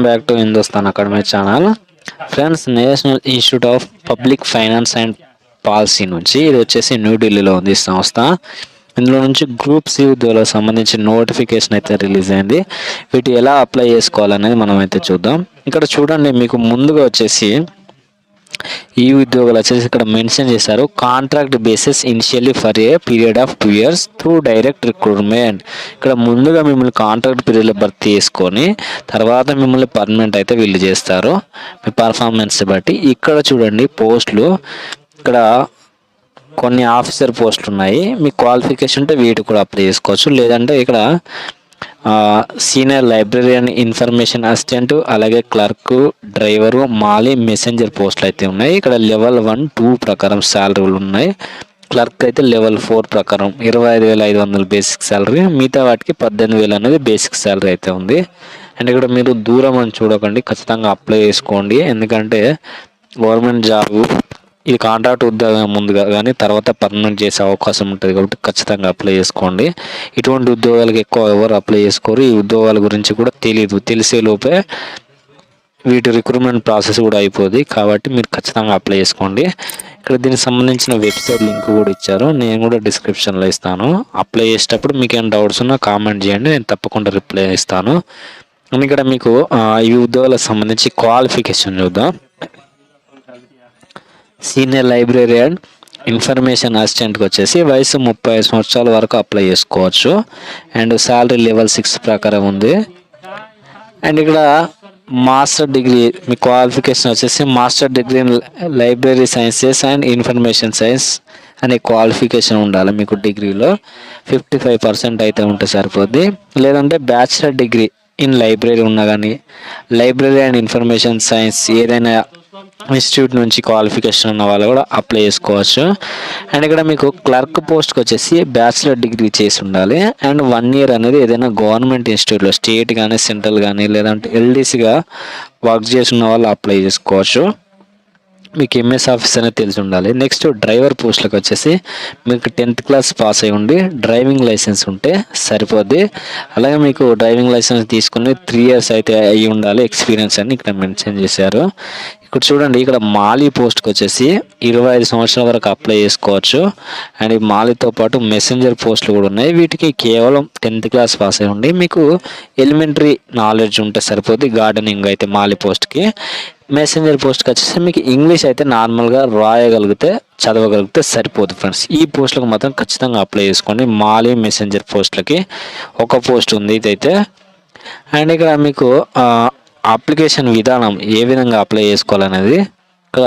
Back to Hindustan academy channel. Friends, national institute of public finance and policy నుంచి ఇది వచ్చేసి న్యూఢిల్లీలో ఉంది ఈ సంస్థ. ఇందులో నుంచి గ్రూప్ సి ఉద్యోగాలకు సంబంధించి నోటిఫికేషన్ అయితే రిలీజ్ అయింది. వీటి ఎలా అప్లై చేసుకోవాలనేది మనం అయితే చూద్దాం. ఇక్కడ చూడండి, మీకు ముందుగా వచ్చేసి ఈ ఉద్యోగాలు వచ్చేసి ఇక్కడ మెన్షన్ చేశారు. Contract basis initially for a period of 2 years through direct recruitment. ఇక్కడ ముందుగా మిమ్మల్ని కాంట్రాక్ట్ పీరియడ్లో భర్తీ చేసుకొని తర్వాత మిమ్మల్ని పర్మనెంట్ అయితే వీళ్ళు చేస్తారు మీ పర్ఫార్మెన్స్ బట్టి. ఇక్కడ చూడండి పోస్టులు, ఇక్కడ కొన్ని ఆఫీసర్ పోస్టులు ఉన్నాయి. మీ క్వాలిఫికేషన్ ఉంటే వీటి కూడా అప్లై చేసుకోవచ్చు. లేదంటే ఇక్కడ సీనియర్ లైబ్రరీయన్, ఇన్ఫర్మేషన్ అసిస్టెంట్, అలాగే క్లర్క్, డ్రైవరు, మాలి, మెసెంజర్ పోస్టులు అయితే ఉన్నాయి. ఇక్కడ లెవెల్ 1, 2 ప్రకారం శాలరీలు ఉన్నాయి. క్లర్క్ అయితే లెవెల్ 4 ప్రకారం 25,500 బేసిక్ శాలరీ, మిగతా వాటికి 18,000 అనేది బేసిక్ శాలరీ అయితే ఉంది. అండ్ ఇక్కడ మీరు దూరం అని చూడకండి, ఖచ్చితంగా అప్లై చేసుకోండి. ఎందుకంటే గవర్నమెంట్ జాబ్ ఇది కాంట్రాక్ట్ ఉద్యోగం ముందుగా కానీ తర్వాత పర్మనెంట్ చేసే అవకాశం ఉంటుంది కాబట్టి ఖచ్చితంగా అప్లై చేసుకోండి. ఇటువంటి ఉద్యోగాలకు ఎక్కువ ఎవరు అప్లై చేసుకోరు. ఈ ఉద్యోగాల గురించి కూడా తెలియదు, తెలిసే లోపే వీటి రిక్రూట్మెంట్ ప్రాసెస్ కూడా అయిపోద్ది. కాబట్టి మీరు ఖచ్చితంగా అప్లై చేసుకోండి. ఇక్కడ దీనికి సంబంధించిన వెబ్సైట్ లింక్ కూడా ఇచ్చారు, నేను కూడా డిస్క్రిప్షన్లో ఇస్తాను. అప్లై చేసేటప్పుడు మీకు ఏమైనా డౌట్స్ ఉన్నా కామెంట్ చేయండి, నేను తప్పకుండా రిప్లై ఇస్తాను. ఇక్కడ మీకు ఈ ఉద్యోగాలకు సంబంధించి క్వాలిఫికేషన్ చూద్దాం. సీనియర్ లైబ్రరీయన్, ఇన్ఫర్మేషన్ అసిస్టెంట్కి వచ్చేసి వయసు 35 సంవత్సరాల వరకు అప్లై చేసుకోవచ్చు. అండ్ శాలరీ లెవెల్ 6 ప్రకారం ఉంది. అండ్ ఇక్కడ మాస్టర్ డిగ్రీ, మీ క్వాలిఫికేషన్ వచ్చేసి master degree in library sciences and information science అనే క్వాలిఫికేషన్ ఉండాలి మీకు. డిగ్రీలో 55% అయితే ఉంటే సరిపోద్ది. లేదంటే బ్యాచిలర్ డిగ్రీ ఇన్ లైబ్రరీ ఉన్నా కానీ, లైబ్రరీ అండ్ ఇన్ఫర్మేషన్ సైన్స్ ఏదైనా ఇన్స్టిట్యూట్ నుంచి క్వాలిఫికేషన్ ఉన్న వాళ్ళు కూడా అప్లై చేసుకోవచ్చు. అండ్ ఇక్కడ మీకు క్లర్క్ పోస్ట్కి వచ్చేసి బ్యాచిలర్ డిగ్రీ చేసి ఉండాలి. అండ్ 1 year అనేది ఏదైనా గవర్నమెంట్ ఇన్స్టిట్యూట్లో, స్టేట్ కానీ సెంట్రల్ కానీ లేదంటే ఎల్డీసీగా వర్క్ చేసి ఉన్న వాళ్ళు అప్లై చేసుకోవచ్చు. మీకు ఎంఎస్ ఆఫీస్ అనేది తెలిసి ఉండాలి. నెక్స్ట్ డ్రైవర్ పోస్టులకు వచ్చేసి మీకు 10th క్లాస్ పాస్ అయి ఉండి డ్రైవింగ్ లైసెన్స్ ఉంటే సరిపోద్ది. అలాగే మీకు డ్రైవింగ్ లైసెన్స్ తీసుకుని 3 years అయితే అయ్యి ఉండాలి ఎక్స్పీరియన్స్ అని ఇక్కడ మెన్షన్ చేశారు. ఇక్కడ చూడండి, ఇక్కడ మాలీ పోస్ట్కి వచ్చేసి 25 సంవత్సరాల వరకు అప్లై చేసుకోవచ్చు. అండ్ ఈ మాలీతో పాటు మెసెంజర్ పోస్టులు కూడా ఉన్నాయి. వీటికి కేవలం 10th క్లాస్ పాస్ అయి ఉండి మీకు ఎలిమెంటరీ నాలెడ్జ్ ఉంటే సరిపోద్ది. గార్డెనింగ్ అయితే మాలీ పోస్ట్కి. మెసెంజర్ పోస్ట్కి వచ్చేసి మీకు ఇంగ్లీష్ అయితే నార్మల్గా రాయగలిగితే, చదవగలిగితే సరిపోదు ఫ్రెండ్స్. ఈ పోస్టులకు మాత్రం ఖచ్చితంగా అప్లై చేసుకోండి. మాలీ, మెసెంజర్ పోస్టులకి ఒక పోస్ట్ ఉంది ఇదైతే. అండ్ ఇక్కడ మీకు అప్లికేషన్ విధానం ఏ విధంగా అప్లై చేసుకోవాలనేది, ఇక్కడ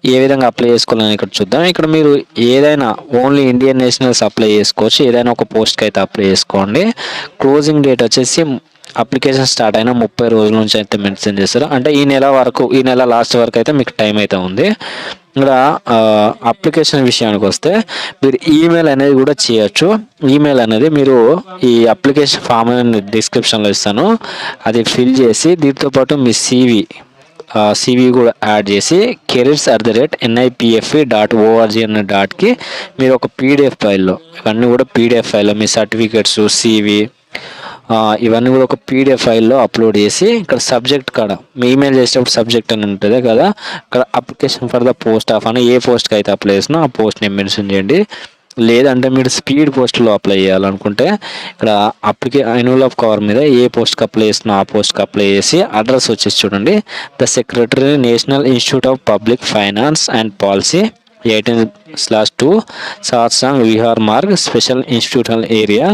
ఏ విధంగా అప్లై చేసుకోవాలని ఇక్కడ చూద్దాం. ఇక్కడ మీరు ఏదైనా ఓన్లీ ఇండియన్ నేషనల్స్ అప్లై చేసుకోవచ్చు. ఏదైనా ఒక పోస్ట్కి అయితే అప్లై చేసుకోండి. క్లోజింగ్ డేట్ వచ్చేసి అప్లికేషన్ స్టార్ట్ అయిన 30 రోజుల నుంచి అయితే మెన్షన్ చేస్తారు. అంటే ఈ నెల లాస్ట్ వరకు అయితే మీకు టైం అయితే ఉంది. ఇక్కడ అప్లికేషన్ విషయానికి వస్తే మీరు ఈమెయిల్ అనేది కూడా చేయొచ్చు. ఈమెయిల్ అనేది మీరు ఈ అప్లికేషన్ ఫామ్ అనేది డిస్క్రిప్షన్లో ఇస్తాను, అది ఫిల్ చేసి దీంతోపాటు మీ సివి కూడా యాడ్ చేసి careers@nipfe.org అనే డాట్కి మీరు ఒక పీడిఎఫ్ ఫైల్లో, ఇవన్నీ కూడా పీడిఎఫ్ ఫైల్లో మీ సర్టిఫికేట్స్, సివి ఇవన్నీ కూడా ఒక పీడిఎఫ్ ఫైల్లో అప్లోడ్ చేసి ఇక్కడ సబ్జెక్ట్ కాడ మీ ఈమెయిల్ చేసేటప్పుడు సబ్జెక్ట్ అని ఉంటుంది కదా, అక్కడ application for the post of అని ఏ పోస్ట్కి అయితే అప్లై చేసినా ఆ పోస్ట్ని మెన్షన్ చేయండి. లేదంటే మీరు స్పీడ్ పోస్ట్లో అప్లై చేయాలనుకుంటే ఇక్కడ ఎన్వలప్ కవర్ మీద ఏ పోస్ట్కి అప్లై చేసినా ఆ పోస్ట్కి అప్లై చేసి అడ్రస్ వచ్చేసి చూడండి, the secretary, national institute of public finance and policy, 18/2 సాత్సాంగ్ Vihar Marg, special institutional area,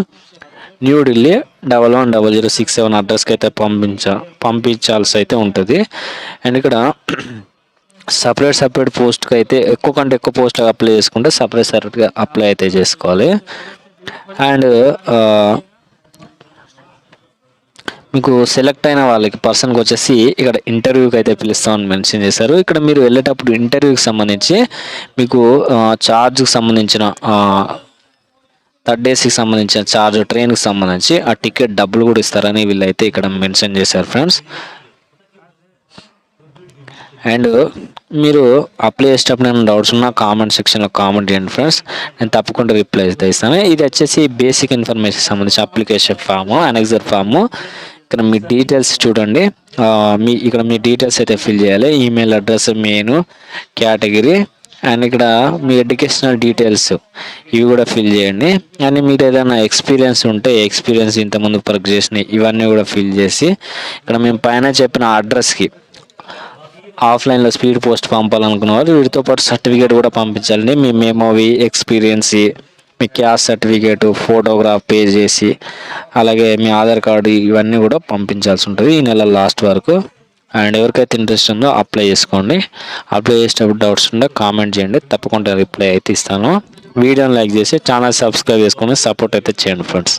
New Delhi 110067 అడ్రస్కి అయితే పంపించాల్సి అయితే ఉంటుంది. అండ్ ఇక్కడ సపరేట్ పోస్ట్కి అయితే ఎక్కువ పోస్ట్ అప్లై చేసుకుంటే సపరేట్గా అప్లై అయితే చేసుకోవాలి. అండ్ మీకు సెలెక్ట్ అయిన వాళ్ళకి పర్సన్కి వచ్చేసి ఇక్కడ ఇంటర్వ్యూకి అయితే పిలుస్తామని మెన్షన్ చేశారు. ఇక్కడ మీరు వెళ్ళేటప్పుడు ఇంటర్వ్యూకి సంబంధించి మీకు ఛార్జ్కి సంబంధించిన థర్డ్ ఏసీకి సంబంధించిన ఛార్జ్, ట్రైన్కి సంబంధించి ఆ టికెట్ డబ్బులు కూడా ఇస్తారని వీళ్ళైతే ఇక్కడ మెన్షన్ చేశారు ఫ్రెండ్స్. అండ్ మీరు అప్లై చేసేటప్పుడు నేను డౌట్స్ ఉన్నా కామెంట్ సెక్షన్లో కామెంట్ చేయండి ఫ్రెండ్స్, నేను తప్పకుండా రిప్లై అయితే ఇస్తాను. ఇది వచ్చేసి బేసిక్ ఇన్ఫర్మేషన్ సంబంధించి అప్లికేషన్ ఫాము, అనెక్సర్ ఫాము. ఇక్కడ మీ డీటెయిల్స్ చూడండి. ఇక్కడ మీ డీటెయిల్స్ అయితే ఫిల్ చేయాలి. Email address, main, category, and ఇక్కడ మీ ఎడ్యుకేషనల్ డీటెయిల్స్ ఇవి కూడా ఫిల్ చేయండి. అండ్ మీరు ఏదైనా ఎక్స్పీరియన్స్ ఉంటే ఎక్స్పీరియన్స్ ఇంతకుముందు వర్క్ చేసినవి ఇవన్నీ కూడా ఫిల్ చేసి ఇక్కడ మేము పైన చెప్పిన అడ్రస్కి ఆఫ్లైన్లో స్పీడ్ పోస్ట్ పంపాలనుకున్న వాళ్ళు వీటితో పాటు సర్టిఫికేట్ కూడా పంపించాలండి. మీ మెమోవి, ఎక్స్పీరియన్స్, మీ క్యాస్ట్ సర్టిఫికేట్, ఫోటోగ్రాఫ్ పే చేసి, అలాగే మీ ఆధార్ కార్డు ఇవన్నీ కూడా పంపించాల్సి ఉంటుంది ఈ నెల లాస్ట్ వరకు. అండ్ ఎవరికైతే ఇంట్రెస్ట్ ఉందో అప్లై చేసుకోండి. అప్లై చేసేటప్పుడు డౌట్స్ ఉంటే కామెంట్ చేయండి, తప్పకుండా రిప్లై అయితే ఇస్తాను. వీడియోని లైక్ చేసి ఛానల్ సబ్స్క్రైబ్ చేసుకొని సపోర్ట్ అయితే చేయండి ఫ్రెండ్స్.